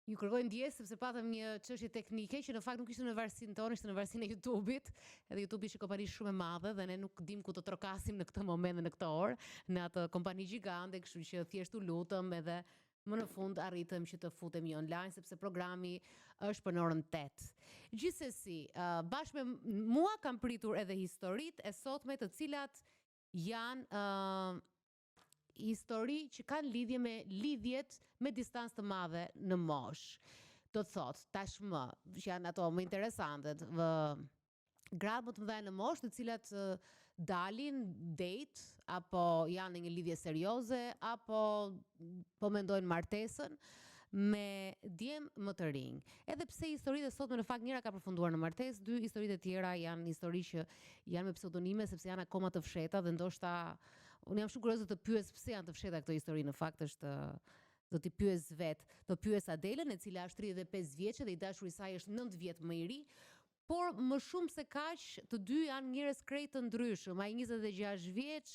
Ju kërkoj ndjes sepse patëm një çështje teknike që në fakt nuk ishte në varësinë tonë, ishte në varësinë e YouTube-it. Edhe YouTube ishte kompani shumë e madhe dhe ne nuk dim ku të trokasim në këtë moment dhe në këtë orë, në atë kompani gjigande, kështu që thjesht u lutëm edhe më në fund arritëm që të futemi online sepse programi është për në orën 8. Gjithsesi, bashkë me mua kam pritur edhe historitë e sotme të cilat janë histori që kanë lidhje me lidhjet me distancë të madhe në moshë. Do të thotë, tashmë, që janë ato më interesante, gratë më të mëdha në moshë, të cilat dalin date apo janë në një lidhje serioze apo po mendojnë martesën me djem më të rinj. Edhe pse historitë e sotme në fakt njëra ka përfunduar në martesë, dy historitë e tjera janë histori që janë me pseudonime sepse janë akoma të fshehta dhe ndoshta unë jam shumë kurioze të pyes pse janë të fshehta këto histori, në fakt është do t'i pyes vetë, do pyes Adelën e cila është 35 vjeçë dhe i dashuri i saj është 9 vjet më i ri, por më shumë se kaq të dy janë njerëz krejt të ndryshëm. Ai 26 vjeç,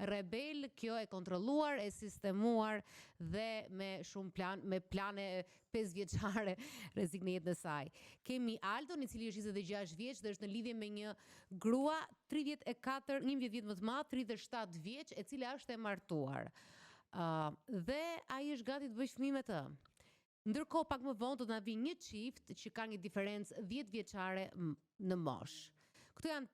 rebel, kjo e kontrolluar, e sistemuar dhe me shumë me plane 5 vjeçare rrezik në jetën e saj. Kemi Aldon, i cili është 26 vjeç dhe është në lidhje me një grua 34, 11 vjet më të madh, 37 vjeç, e cila është e martuar. Dhe ai është gati të bëjë fëmijë me të. Ndërkohë pak më vonë do të na vinë një çift që ka një diferencë 10 vjeçare në moshë. Këto janë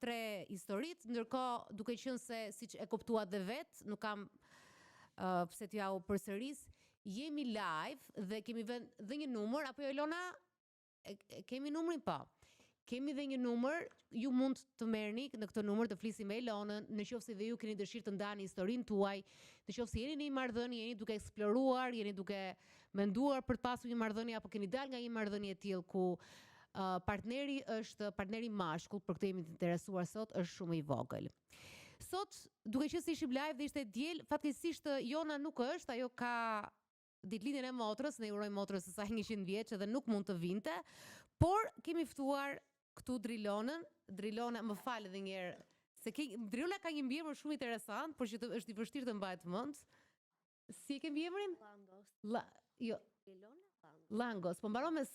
tre historitë, ndërkohë duke qenë se siç e kuptuat dhe vetë, nuk kam pse t'ja u përsëris, jemi live dhe kemi vënë dhe një numër, apo jo Elona? Kemi numrin po. Kemi dhe një numër, ju mund të merrni në këtë numër të flisim me Elonën, nëse dhe ju keni dëshirë të ndani historinë tuaj, nëse jeni në një marrëdhënie, jeni duke eksploruar, jeni duke menduar për të pasur një marrëdhënie apo keni dalë nga një marrëdhënie e tillë ku partneri mashkull, për këtë jemi të interesuar sot, është shumë i vogël. Sot, duke qenë se ishim live dhe ishte diel, fatkeqësisht Jona nuk është, ajo ka ditëlindjen e motrës, ne urojmë motrës së saj 100 vjeç dhe nuk mund të vinte, por kemi ftuar këtu Drilona, më fal edhe një herë, se Drilona ka një mbiemër shumë interesant, por që është i vështirë të mbahet mend. Si e ke mbiemrin? Langos, po mbaron me s.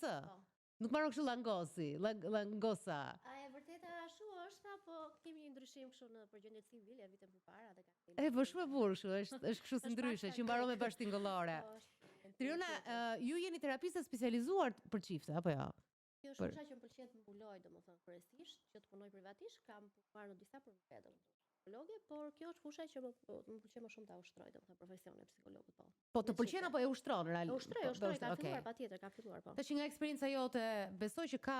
Nuk mbaron kështu Langosi, Langosa. A e vërteta ashtu është apo kemi një ndryshim kështu në përgjendje civile vitën përpara dhe ka. Po shumë e burr kështu, është kështu si ndryshe, që mbaron me bashkëtingëllore. Drilona, ju jeni terapiste specializuar për çifte apo jo? Kjo është fusha që më pëlqen të mbuloj, domethënë kryesisht, që të punoj privatisht, kam punuar në disa përvete, psikologe, por kjo është fusha që më pëlqen më shumë ta ushtroj, domethënë profesionin e psikologut po. Po të pëlqen apo e uštron realisht? Ushtroj, ka filluar patjetër, ka filluar po. Tash nga eksperienca jote, besoj që ka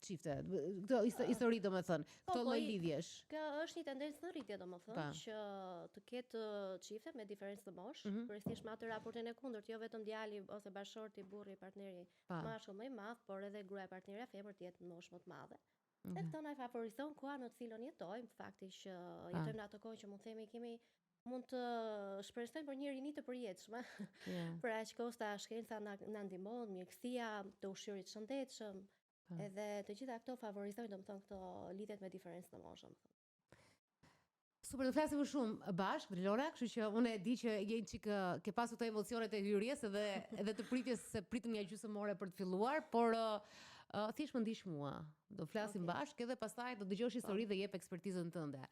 çifte, këto histori domethënë, këto lloj lidhjesh. Kjo është një tendencë në rritje domethënë që të ketë çifte me diferencë të moshë, kryesisht me atë raportin e kundërt, jo vetëm djali ose bashorti, burri, partneri mashkull më i madh, por edhe gruaja partnerja femër të jetë në moshë më të madhe. Dhe këto na favorizon koha në të cilën jetojmë, fakti që jetojmë në atë kohë që mund të shpresojmë për një rini të përjetshme. Për aq kosta shkenca na ndihmon, mjekësia, të ushqyerit të shëndetshëm. Edhe të gjitha këto favorizojnë domethënë këto lidhjet me diferencë në moshë. Super, do flasim më shumë bashkë, Drilona, kështu që unë e di që je çik ke pasur këto emocionet e hyrjes edhe të pritjes se pritëm një gjysmë ore për të filluar, por thjesht më ndiq mua. Do flasim bashkë edhe pastaj do dëgjosh histori dhe jep ekspertizën tënde.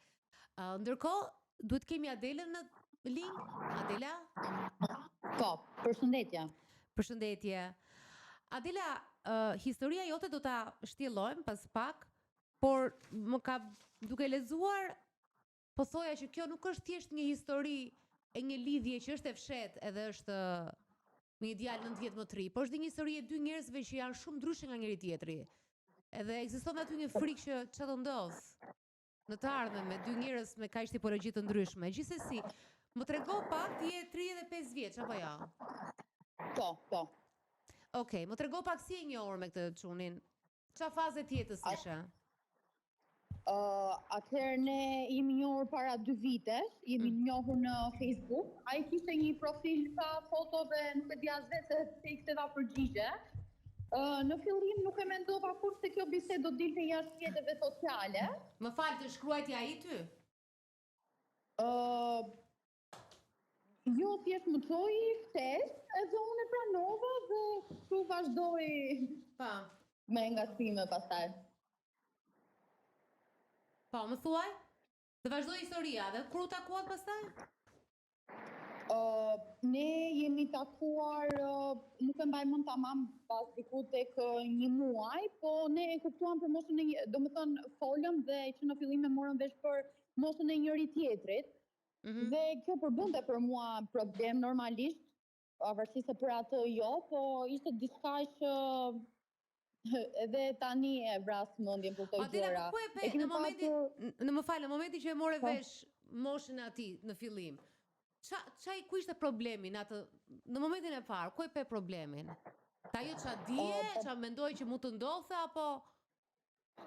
Ndërkohë, duhet kemi Adelën në link. Adela? Po, përshëndetje. Përshëndetje. Adela, historia jote do ta shtjellojmë pas pak, por më ka duke lexuar po thoja që kjo nuk është thjesht një histori e një lidhje që është e fshehtë edhe është me një djalë 9 vjet më të ri, por është dhe një histori e dy njerëzve që janë shumë ndryshe nga njëri tjetri. Edhe ekziston aty një frikë që çfarë do ndodh në të ardhmen me dy njerëz me kaq tipologji të ndryshme. Gjithsesi, më trego pak, ti je 35 vjeç apo jo? Po. Okej, më trego pak si e njohur me këtë çunin. Çfarë faze të jetës ishe? Atëherë ne jemi njohur para 2 vitesh, jemi njohur në Facebook. Ai kishte një profil ka foto dhe nuk e di as vetë se i ktheva përgjigje. Në fillim nuk e mendova kurrë se kjo bisedë do dilte jashtë rrjeteve sociale. Më fal, të shkruajti ai ty? Jo, thjesht më çoi shtesë, edhe unë e pranova dhe kështu vazhdoi me ngacime pastaj. Po, më thuaj? Dhe vazhdoi historia, dhe kur u takuat pastaj? Ne jemi takuar, nuk e mbaj mend tamam pas diku tek 1 muaj, po ne e kuptuam për moshën domethënë folëm dhe që në fillim e morëm vesh për moshën e njëri tjetrit. Dhe kjo përbënte për mua problem normalisht, pavarësisht se për atë jo, po ishte diçka që edhe tani e vras mendjen për këto gjëra. Adela, po ku e pe në momentin që e more vesh moshën e atij në fillim? Ku ishte problemi në momentin e parë? Ku e pe problemin? Ta jo qa dije, qa mendoj që mund të ndodhe, apo?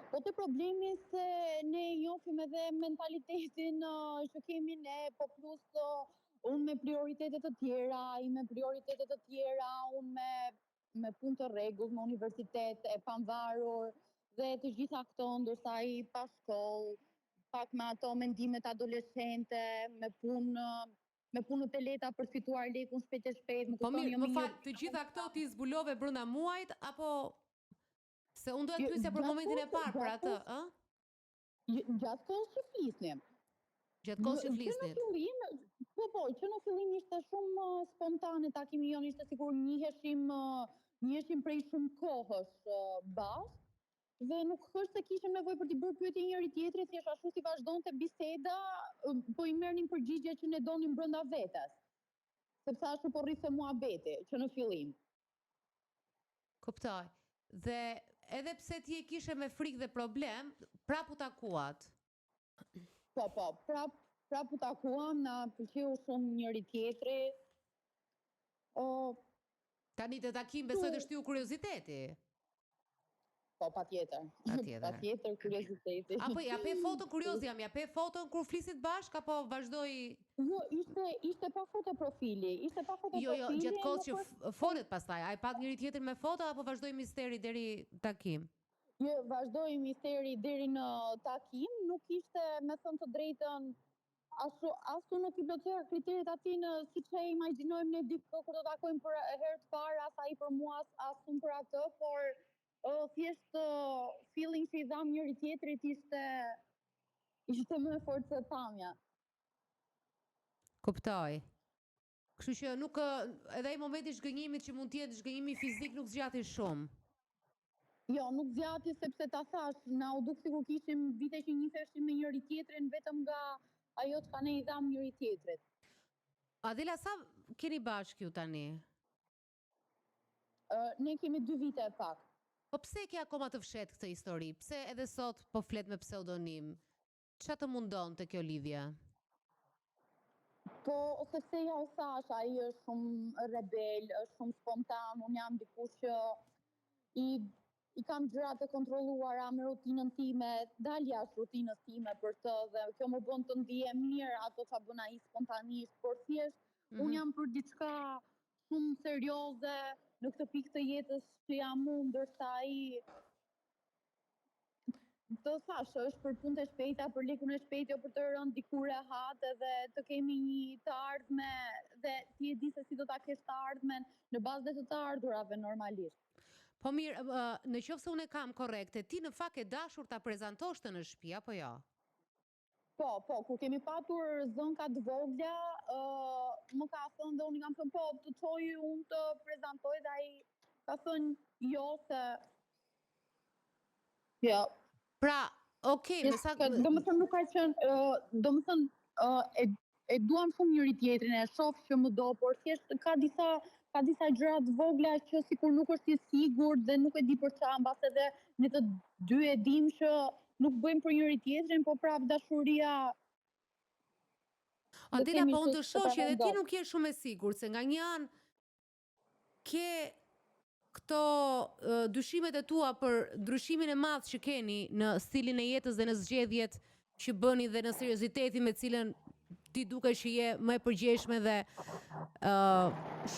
Po të problemi se ne njohim edhe mentalitetin që kemi ne, po plus unë me prioritetet të tjera, i me prioritetet të tjera, unë me punë të rregullt, me universitet e pamvarur, dhe të gjitha këto, ndërsa i pa shkollë, pak me ato mendimet adoleshente, me punë të leta për fituar lekun shpejt e shpejt. Po mirë, më fal, të gjitha këto ti zbulove brenda muajit, apo se unë do të pyesja për momentin e parë për atë, ë? Gjatë kohës që flisnim. Gjatë kohës që flisnim. Që në fillim ishte shumë spontane, takimi jon ishte sikur njiheshim prej shumë kohësh bashkë. Dhe nuk është se kishim nevojë për t'i bërë pyetje njëri tjetrit, thjesht ashtu si vazhdonte biseda, po i merrnin përgjigje që ne donim brenda vetes. Sepse ashtu po rriste muhabeti, që në fillim. Kuptoj. Dhe edhe pse ti e kishe me frikë dhe problem, prap u takuat. Po, prap u takuam, na pëlqeu shumë njëri tjetri. Tani të takim besoj të shtiu kurioziteti. Po, patjetër. Patjetër kurioziteti. Apo ja pe foto kurioz jam, ja pe foton kur flisit bashk, apo vazhdoi? Jo, ishte pa foto profili. Jo, gjatë kohës që folet pastaj, ai pak njëri tjetrin me foto apo vazhdoi misteri deri takim? Jo, vazhdoi misteri deri në takim, nuk ishte, me thënë të drejtën, ashtu nuk i plotësoi kriteret aty në siç e imagjinojmë ne diku kur do takojmë për herë të parë, as ai për mua, as unë për atë, por thjesht feeling që i dham njëri tjetrit ishte më fort se pamja. Kuptoj. Kështu që nuk edhe ai momenti i zhgënjimit që mund të jetë zhgënjimi fizik nuk zgjati shumë. Jo, nuk zgjati sepse ta thash, na u duk sikur kishim vite që njiheshim me njëri tjetrin vetëm nga ajo çka ne i dham njëri tjetrit. Adela, sa keni bashkë ju tani? Ne kemi 2 vite e pak. Po pse ke akoma të fshet këtë histori? Pse edhe sot po flet me pseudonim? Çfarë të mundon te kjo lidhje? Po, sepse ja u thash, ai është shumë rebel, është shumë spontan, unë jam dikush që i kam gjërat e kontrolluara me rutinën time, dal jashtë rutinës time për të, dhe kjo më bën të ndihem mirë ato çfarë bën ai spontanisht, por thjesht unë jam për diçka shumë serioze në këtë pikë të jetës që jam unë, ndërsa ai të thash, është për punë të shpejta, për lekun e shpejtë, jo për të rënë diku rehat, edhe të kemi një të ardhme, dhe ti e di se si do ta kesh të ardhmen në bazë të ardhurave normalisht. Po mirë, në qoftë se unë e kam korrekte, ti në fakt e dashur ta prezantosh të në shtëpi apo jo? Po, kur kemi patur zënka të vogla, më ka thënë dhe unë i kam thënë po, të çoj unë të prezantoj, dhe ai ka thënë jo, se jo. Pra, okay, domethënë nuk ka qenë, domethënë e duam shumë njëri tjetrin, e shoh që më do, por thjesht ka disa gjëra të vogla që sikur nuk është i sigurt dhe nuk e di për çfarë, mbas edhe ne të dy e dim që nuk bëjmë për njëri tjetrin, po prap dashuria. Adela, po unë të shoh që edhe ti nuk je shumë e sigurt, se nga një anë ke këto dyshimet e tua për ndryshimin e madh që keni në stilin e jetës dhe në zgjedhjet që bëni dhe në seriozitetin me cilën ti duke që je më e përgjeshme dhe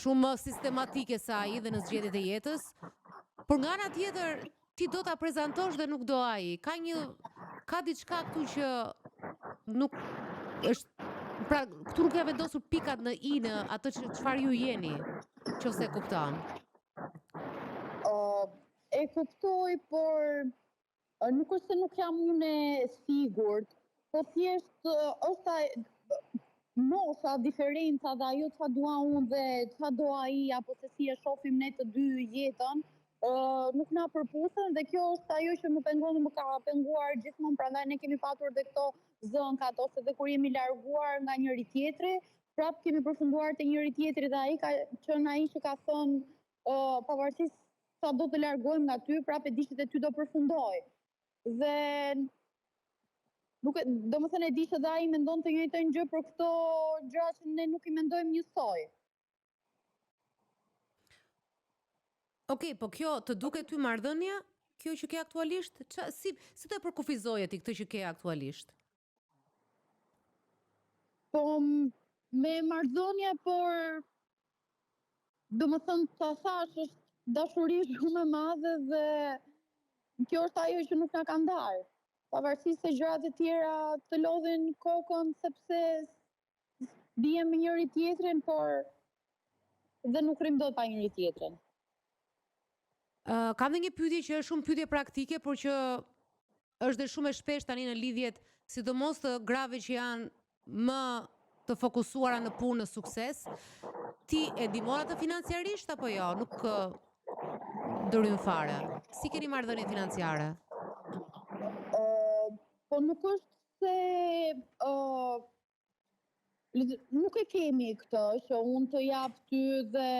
shumë sistematike se ai dhe në zgjedhjet e jetës, por nga ana tjetër ti do ta prezantosh dhe nuk do ai. Ka diçka këtu që nuk është Pra, këtu nuk ja vendosur pikat në i në atë çfarë ju jeni, nëse kupton. E kuptoj, por nuk është se nuk jam unë e sigurt, po thjesht është mosha, diferenca dhe ajo çfarë dua unë dhe çfarë do ai, apo se si e shohim ne të dy jetën, nuk na përputhen dhe kjo është ajo që më pengon, më ka penguar gjithmonë, prandaj ne kemi patur dhe këto zënkat, ose dhe kur jemi larguar nga njëri tjetri, prap kemi përfunduar te njëri tjetri dhe ai ka qenë ai që ka thënë pavarësisht sa do të largojmë nga ty, prap e di që te ty do përfundoj. Dhe nuk domethënë e di që dhe ai mendon të njëjtën gjë për këto gjëra që ne nuk i mendojmë njësoj. Okej, po kjo të duket ty marrëdhënia, kjo që ke aktualisht, si të përkufizoje ti këtë që ke aktualisht? Po me marrëdhënie, por domethënë ta thash është dashuri shumë e madhe dhe kjo është ajo që nuk na ka ndarë. Pavarësisht se gjërat e tjera të lodhin kokën sepse bijem me njëri tjetrin, por dhe nuk rrim dot pa njëri tjetrin. Kam dhe një pyetje që është shumë pyetje praktike, por që është dhe shumë e shpesh tani në lidhjet, sidomos të grave që janë më të fokusuara në punë, në sukses. Ti e ndihmon atë financiarisht apo jo? Nuk dërim fare. Si keni marrëdhënie financiare? Po nuk është se nuk e kemi këtë që unë të jap ty dhe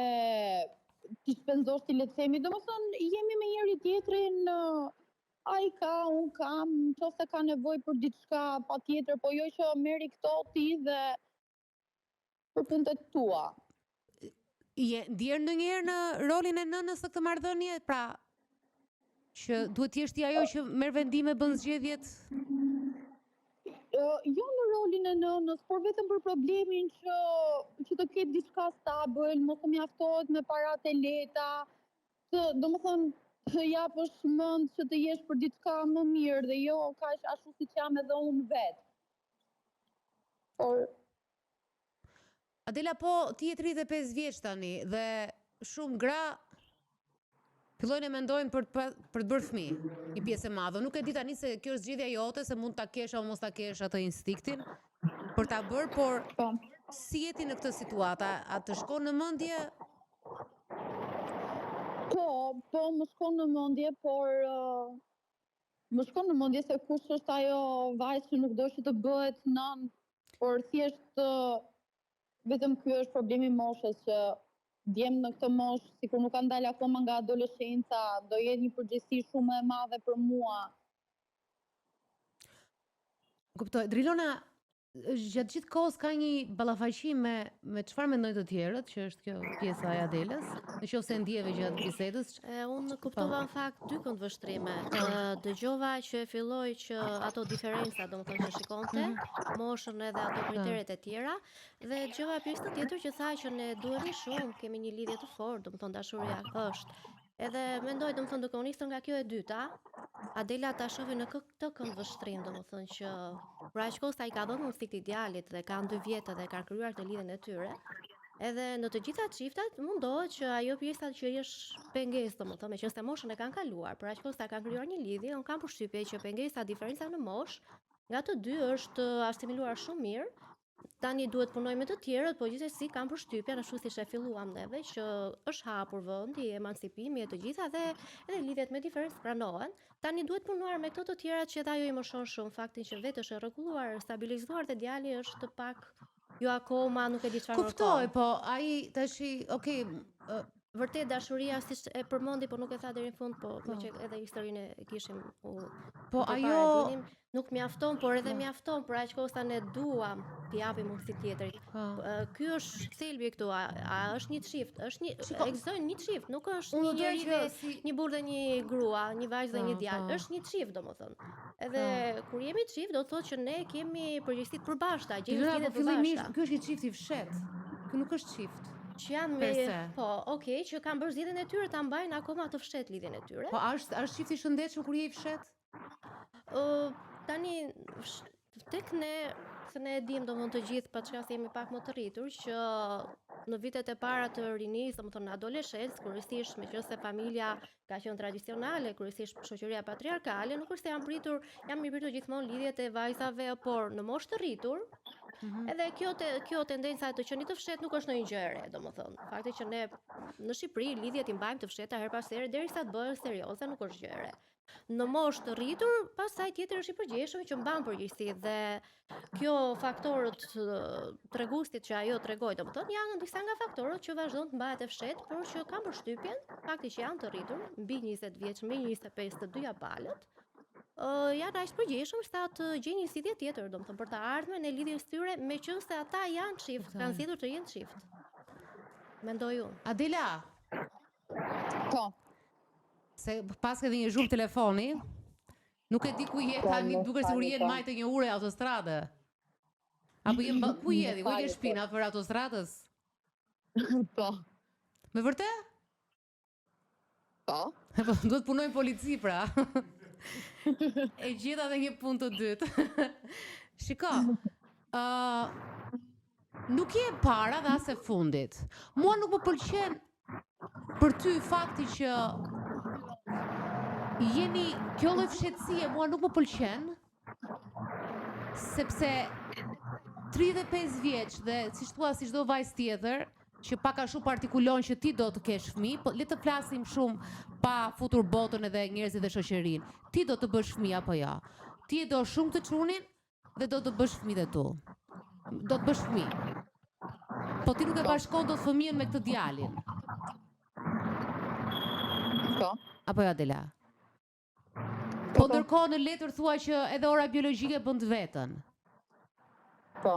ti shpenzosh ti, le të themi, domethënë jemi me njëri tjetrin, ai ka, unë kam, nëse ka nevojë për diçka patjetër, po jo që merri këto ti dhe për punët tua. Ndjer ndonjëherë në rolin e nënës të këtë marrëdhënie, pra që duhet të jesh ti ajo që merr vendime, bën zgjedhjet? Jo në rolin e nënës, por vetëm për problemin që të ketë diçka stabil, mos të mjaftohet me paratë e lehta, domethënë të japësh mend që të jesh për diçka më mirë dhe jo kaq ashtu siç jam edhe unë vet. Por Adela, po ti je 35 vjeç tani dhe shumë gra fillojnë e mendojnë për të bërë fëmijë, një pjesë e madhe. Nuk e di tani se kjo është zgjedhja jote, se mund ta kesh apo mos ta kesh atë instiktin për ta bërë, por si jeti në këtë situatë? A të shkon në mendje? Po, më shkon në mendje, por më shkon në mendje se kush është ajo vajzë që nuk do që të bëhet nën, por thjesht vetëm ky është problemi i moshës, që djemë në këtë moshë, sikur nuk kanë dalë akoma nga adoleshenca, do jetë një përgjegjësi shumë e madhe për mua. Kuptoj. Drilona, gjatë gjithë kohës ka një ballafaqim me çfarë mendojnë të tjerët, që është kjo pjesa e Adelës, nëse ndjeve gjatë bisedës. Unë kuptova në fakt dy këndvështrime. Dëgjova që e filloi që ato diferenca, domethënë që shikonte, moshën edhe ato kriteret e tjera, dhe dëgjova pjesën tjetër që tha që ne duhemi shumë, kemi një lidhje të fortë, domethënë dashuria është. Edhe mendoj, domethënë, duke u nisur nga kjo e dyta, Adela ta shohi në këtë këndvështrim, domethënë që për aq kohë sa i ka dhënë instikti idealit dhe kanë 2 vjet dhe kanë krijuar të lidhjen e tyre. Edhe në të gjitha çiftat mundohet që ajo pjesa që është pengesë, domethënë, meqense moshën e kanë kaluar, për aq kohë sa kanë krijuar një lidhje, unë kam përshtypje që pengesa, diferenca në moshë, nga të dy është asimiluar shumë mirë. Tani duhet punoj me të tjerët, po gjithsesi kam përshtypjen, ashtu siç e filluam neve, që është hapur vendi, emancipimi e të gjitha dhe edhe lidhjet me diferencë pranohen. Tani duhet punuar me këto të tjerat që edhe ajo i moshon shumë, faktin që vetë është e rregulluar, stabilizuar dhe djali është pak jo akoma, nuk e di çfarë. Kuptoj, po ai tash, okay, vërtet dashuria siç e përmendi, po nuk e tha deri në fund, po që edhe historinë e kishim po ajo nuk mjafton, por edhe mjafton, për aq kohë sa ne duam t'i japim mundësi tjetrit. Ky është thelbi këtu, a është një çift, është ekziston një çift, nuk është një njeri dhe një burrë dhe një grua, një vajzë dhe një djalë, është një çift domethënë. Edhe kur jemi çift, do të thotë që ne kemi përgjegjësi të përbashkëta, gjejmë lidhje të bashkëta. Ky është një çift i fshet. Ky nuk është çift. Që janë me, po, okay, që kanë bërë zgjedhjen e tyre ta mbajnë akoma të fshet lidhjen e tyre. Po është çift i shëndetshëm kur je i fshet? Tani tek ne se ne e dim domethënë të gjithë, pa çka jemi pak më të rritur, që në vitet e para të rinisë, domethënë në adoleshencë, kryesisht meqense familja ka qenë tradicionale, kryesisht shoqëria patriarkale, nuk është se janë pritur gjithmonë lidhjet e vajzave, por në moshë të rritur, edhe kjo tendenca e të qenit të fshet nuk është ndonjë gjë e re, domethënë. Fakti që ne në Shqipëri lidhjet i mbajmë të fsheta her pas here derisa të bëhen serioze nuk është gjë e re. Në moshë të rritur, pastaj tjetër është i përgjithshëm që mban përgjegjësi dhe kjo faktorët treguesit që ajo tregoi, domethënë janë disa nga faktorët që vazhdon të mbahet e fshehtë, por që kanë përshtypjen, fakti që janë të rritur, mbi 20 vjeç, mbi 25 të dyja palët, janë aq përgjithshëm sa të gjejnë një zgjidhje tjetër, domethënë për të ardhmen e lidhjes tyre, meqense ata janë çift, kanë zgjedhur të jenë çift. Mendoj unë. Adela. Po. Se pas ke dhe një zhurmë telefoni, nuk e di ku je tani, duke sigur je në majtë një ure autostrade. Apo ku je, ku je shpina për autostradës? Po. Me vërtet? Po. Duhet punojnë polici pra. E gjeta dhe një punë të dytë. Shiko, nuk je para dhe as e fundit. Mua nuk më pëlqen për ty fakti që jeni kjo lloj fshehtësie mua nuk më pëlqen, sepse 35 vjeç dhe siç thua si çdo vajzë tjetër që pak a shumë partikulon që ti do të kesh fëmijë, po le të flasim shumë pa futur botën edhe njerëzit dhe shoqërinë. Ti do të bësh fëmijë apo jo? Ti e do shumë të çunin dhe do të bësh fëmijë dhe tu. Do të bësh fëmijë. Po ti nuk e bashkon dot fëmijën me këtë djalin. Po. Apo jo Adela? Po ndërkohë në letër thua që edhe ora biologjike bën të vetën. Po.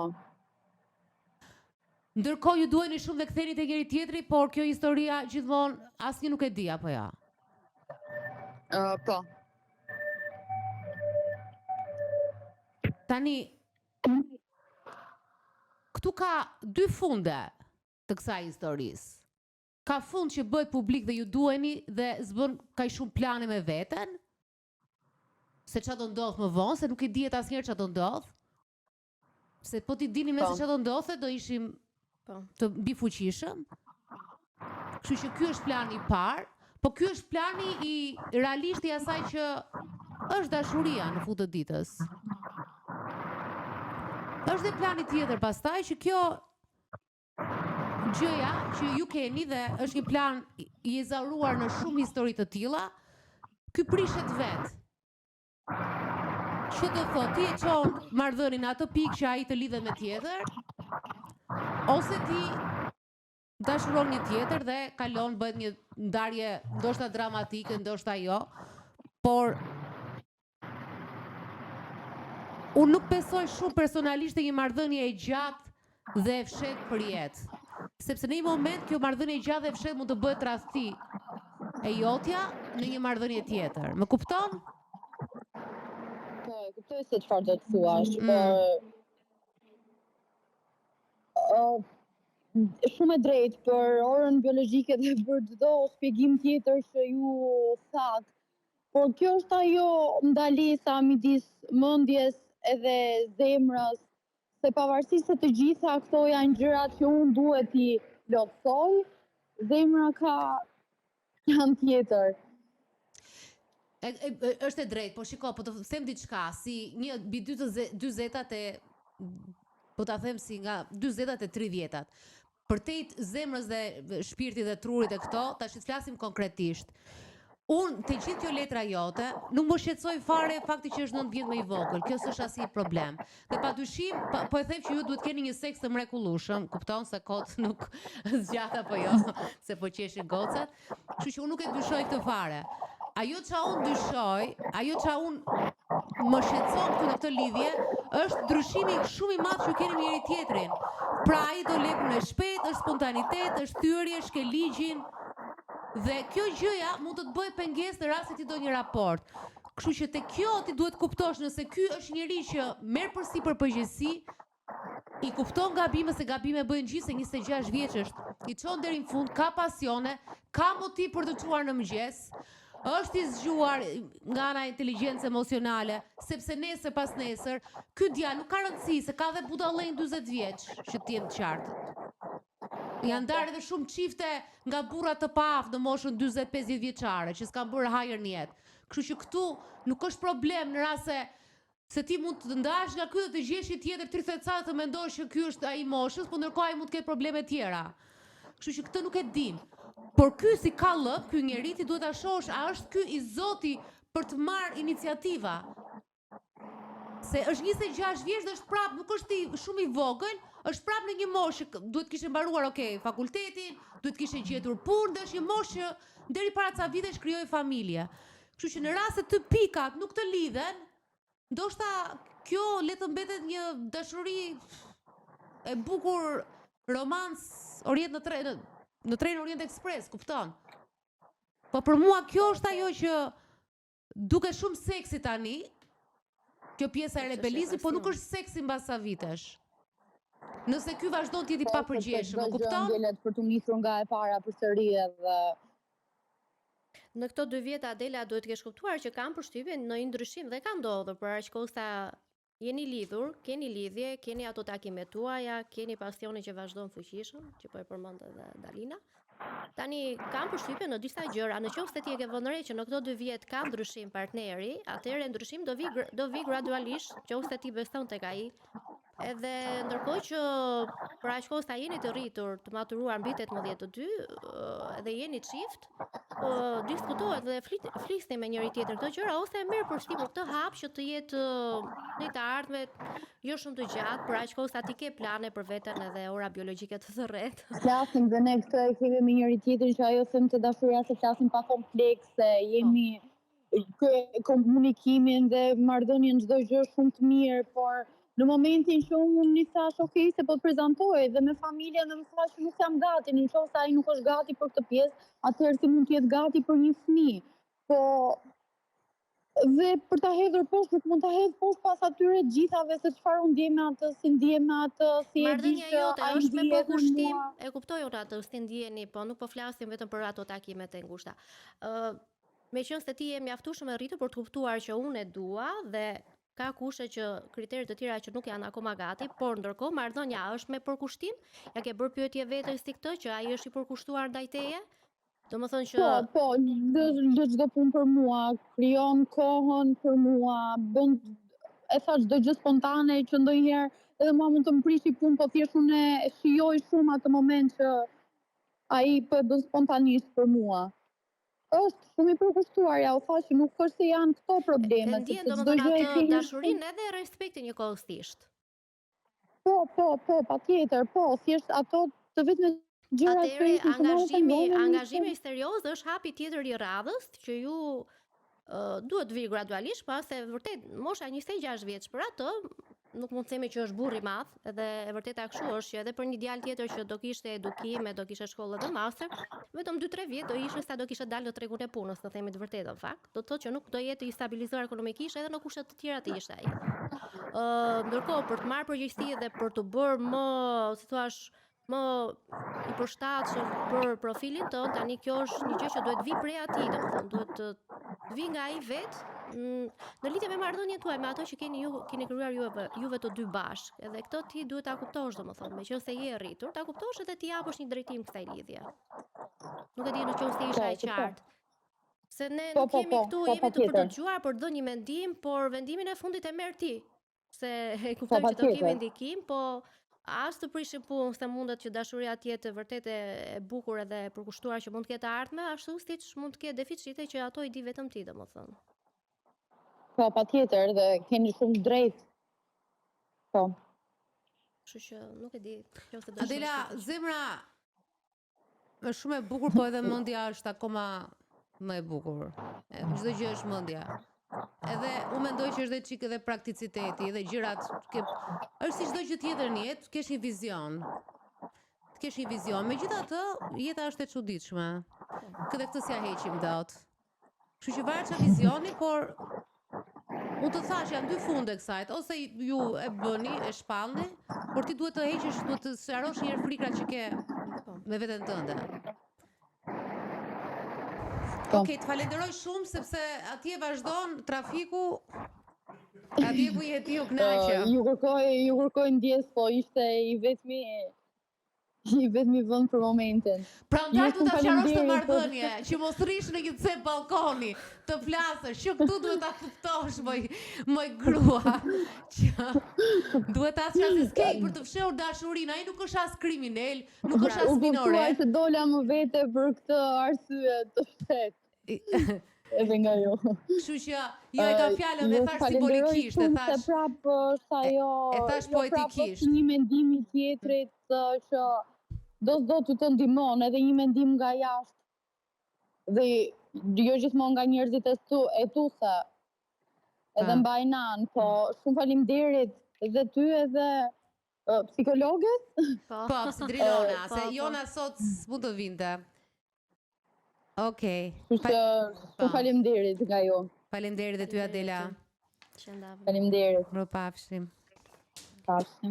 Ndërkohë ju duheni shumë dhe ktheni te njëri tjetri, por kjo historia gjithmonë asnjë nuk e di apo jo? Po. Tani këtu ka dy funde të kësaj historisë. Ka fund që bëhet publik dhe ju duheni dhe s'bën kaq shumë plane me veten, se çfarë do ndodh më vonë, se nuk i dihet asnjëherë çfarë do ndodh. Se po ti dinim nëse çfarë do ndodhte, do ishim të mbifuqishëm. Kështu që ky është plani i parë, po ky është plani i realisht i asaj që është dashuria në fund të ditës. Është dhe plani tjetër pastaj që kjo gjëja që ju keni dhe është një plan i ezauruar në shumë histori të tilla, ky prishet vet. Që do thotë, ti e çon marrëdhënien në atë pikë që ai të lidhet me tjetër, ose ti dashuron një tjetër dhe kalon, bëhet një ndarje ndoshta dramatike, ndoshta jo, por unë nuk besoj shumë personalisht e një marrëdhënie e gjatë dhe e fshehtë për jetë. Sepse në një moment kjo marrëdhënie e gjatë dhe e fshehtë mund të bëhet tradhti e jotja në një marrëdhënie tjetër. Më kupton? Po, kuptoj se çfarë do të thuash, shumë e drejtë për orën biologjike dhe për çdo shpjegim tjetër që ju thatë. Por kjo është ajo ndalesa midis mendjes edhe zemrës, se pavarësisht se të gjitha këto janë gjërat që unë duhet i plotësoj, zemra ka janë tjetër. Është e drejtë, po shiko, po të them diçka, si një mbi dy zetat e, po ta them si nga 40-tat e 30-tat. Përtejt zemrës dhe shpirtit dhe trurit e këto, tash të flasim konkretisht. Unë të gjithë kjo letra jote, nuk më shqetësoj fare fakti që është 9 vjet më i vogël, kjo s'është asnjë problem. Dhe padyshim, po e them që ju duhet keni një seks të mrekullueshëm, kupton se kot nuk zgjat apo jo, se po qeshin gocat. Kështu që unë nuk e dyshoj këtë fare. Ajo që unë dyshoj, ajo që unë më shqetëson këtu në këtë lidhje, është ndryshimi shumë i madh që keni me njëri tjetrin. Pra ai do lekun e shpejt, është spontanitet, është thyrje, shkel ligjin. Dhe kjo gjëja mund të të bëjë pengesë në rast se ti do një raport. Kështu që te kjo ti duhet kuptosh nëse ky është njeri që merr përsipër përgjegjësi, i kupton gabimet, se gabime bëjnë gjithë, se 26 vjeç është, i çon deri në fund, ka pasione, ka motiv për të çuar në mëngjes. është i zgjuar nga ana inteligjencë emocionale, sepse nesër pas nesër, ky djalë nuk ka rëndësi se ka dhe budallën 40 vjeç, që të jem të qartë. Janë ndarë edhe shumë çifte nga burra të paaftë në moshën 40-50 vjeçare, që s'kan bërë hajër në jetë. Kështu që këtu nuk është problem në rast se ti mund të ndahesh nga ky dhe të gjesh një tjetër 30 ca të mendosh që ky është ai moshës, por ndërkohë ai mund të ketë probleme tjera. Kështu që këtë nuk e dim. Por ky si ka lëp, ky njeri ti duhet ta shohësh, a është ky i Zoti për të marrë iniciativa. Se është 26 vjeç dhe është prap, nuk është shumë i vogël, është prap në një moshë, duhet kishte mbaruar fakultetin, duhet kishte gjetur punë, dhe është një moshë që deri para ca vitesh krijoi familje. Kështu që në rast se të pikat nuk të lidhen, ndoshta kjo le të mbetet një dashuri e bukur, romans Orient në tren Orient Express, kupton? Po për mua kjo është ajo që duket shumë seksi tani, kjo pjesa e rebelizmit, po nuk është seksi mbas sa vitesh. Nëse ky vazhdon të jetë i papërgjeshëm, e kupton? Për të nisur nga e para përsëri edhe në këto 2 vjet Adela duhet të kesh kuptuar që kam përshtypjen në një ndryshim dhe ka ndodhur për aq kohë sa jeni lidhur, keni lidhje, keni ato takimet tuaja, keni pasionin që vazhdon fuqishëm, që po e përmend edhe Dalina. Tani kam përshtypjen në disa gjëra, nëse ti e ke vënë re që në këto 2 vjet ka ndryshim partneri, atëherë ndryshim do vi gradualisht, nëse ti beson tek ai. Edhe ndërkohë që për aq kohë sa jeni të rritur, të maturuar mbi 18 të dy, edhe jeni çift, diskutohet dhe flisni me njëri tjetrin këto gjëra ose e merr përsipër këtë hap që të jetë në të ardhmet jo shumë të gjatë, për aq kohë sa ti ke plane për veten edhe ora biologjike të thërret. Flasim dhe ne këtë e kemi me njëri tjetrin që ajo them të dashuria se flasim pa komplekse, jemi komunikimin dhe marrëdhënien çdo gjë shumë të mirë, por në momentin që unë një thash, okay, se po të prezantoj dhe me familjen dhe më thash që nuk jam gati, në qoftë se ai nuk është gati për këtë pjesë, atëherë si mund të jetë gati për një fëmijë. Po dhe për ta hedhur poshtë, nuk mund ta hedh poshtë pas atyre gjithave se çfarë unë ndjem me atë, si ndjem me atë, si e di që ai është me përkushtim, e kuptoj unë atë si ndjeni, po nuk po flasim vetëm për ato takimet e ngushta. Meqense ti je mjaftueshëm e rritur për të kuptuar që unë e dua dhe ka kushte që kriteret të tjera që nuk janë akoma gati, por ndërkohë marrëdhënia është me përkushtim? Ja ke bërë pyetje vetes si këtë që ai është i përkushtuar ndaj teje? Domethënë që po, çdo punë për mua, krijon kohën për mua, bën e thash çdo gjë spontane që ndonjëherë edhe mua mund të më prishi punë, po thjesht unë e shijoj shumë atë moment që ai po e bën spontanisht për mua. Është shumë i përkushtuar, ja u thash që nuk është se janë këto problemet. Ndjen domethënë atë dashurinë edhe respektin njëkohësisht. Po, patjetër, po, thjesht ato të vetme gjërat që angazhimi serioz është hapi tjetër i radhës që ju duhet vi gradualisht, pas se vërtet mosha 26 vjeç për atë nuk mund të themi që është burr i madh, edhe e vërteta kështu është që edhe për një djalë tjetër që do kishte edukim, do kishte shkollë dhe master, vetëm 2-3 vjet do ishte sa do kishte dalë në tregun e punës, të themi të vërtetën në fakt. Do të thotë që nuk do jetë i stabilizuar ekonomikisht edhe në kushte të tjera të ishte ai. Ndërkohë për të marrë përgjegjësi dhe për të bërë më, si thua, më i përshtatshëm për profilin tënd, tani kjo është një gjë që duhet vi prej atij, domethënë duhet të vi nga ai vet. Në lidhje me marrëdhënien tuaj me ato që keni krijuar juve të dy bashkë, edhe këtë ti duhet ta kuptosh, domethënë, meqense je e rritur, ta kuptosh edhe ti japësh një drejtim kësaj lidhje. Nuk e di nëse isha e qartë. Se ne nuk jemi këtu, jemi të për të dëgjuar, për të dhënë një mendim, por vendimin e fundit e merr ti. Se e kuptoj që do kemi ndikim, po as të prishim punë se mundet që dashuria të jetë vërtet e bukur edhe e përkushtuar që mund të ketë ardhme, ashtu siç mund të ketë deficite që ato i di vetëm ti, domethënë. Po, patjetër, dhe keni shumë drejt. Po. Kështu që nuk e di, nëse do. Adela, zemra është shumë e bukur, po edhe mendja është akoma më e bukur. Çdo gjë është mendja. Edhe unë mendoj që është dhe çik edhe prakticiteti, edhe gjërat është si çdo gjë tjetër në jetë, kesh një vizion. Të kesh një vizion. Megjithatë, jeta është e çuditshme. Këtë s'ja heqim dot. Kështu që varet çfarë vizioni, por unë të thash janë dy funde kësajt, ose ju e bëni, e shpallni, por ti duhet të heqësh, duhet të sqarosh një herë frikrat që ke me veten tënde. Okej, të falenderoj shumë sepse atje vazhdon trafiku. Atje ku je ti u kënaqja. Ju kërkoj ndjes, po ishte i vetmi vend për momentin. Prandaj du ta sqarosh të marrëdhënie, që mos rish në një cep balkoni, të flasësh, që këtu duhet ta kuptosh moj grua, që duhet ta ças skej për të fshehur dashurinë. Ai nuk është as kriminal, nuk është as minore. U se dola më vete për këtë arsye të fshehtë. Edhe nga jo. Kështu që jo e ka fjalën dhe thash simbolikisht, e thash. Se prapë është ajo. E thash poetikisht. Një mendim i tjetrit që do të të ndihmon edhe një mendim nga jashtë. Dhe jo gjithmonë nga njerëzit e tusa. Edhe mbajnë anë, po shumë faleminderit edhe ty edhe psikologët. Po, Drilona, se Jona sot s'mund të vinte. Okej. Shumë faleminderit nga ju. Faleminderit dhe ty Adela. Faleminderit. Faleminderit. Mirupafshim. Pafshim.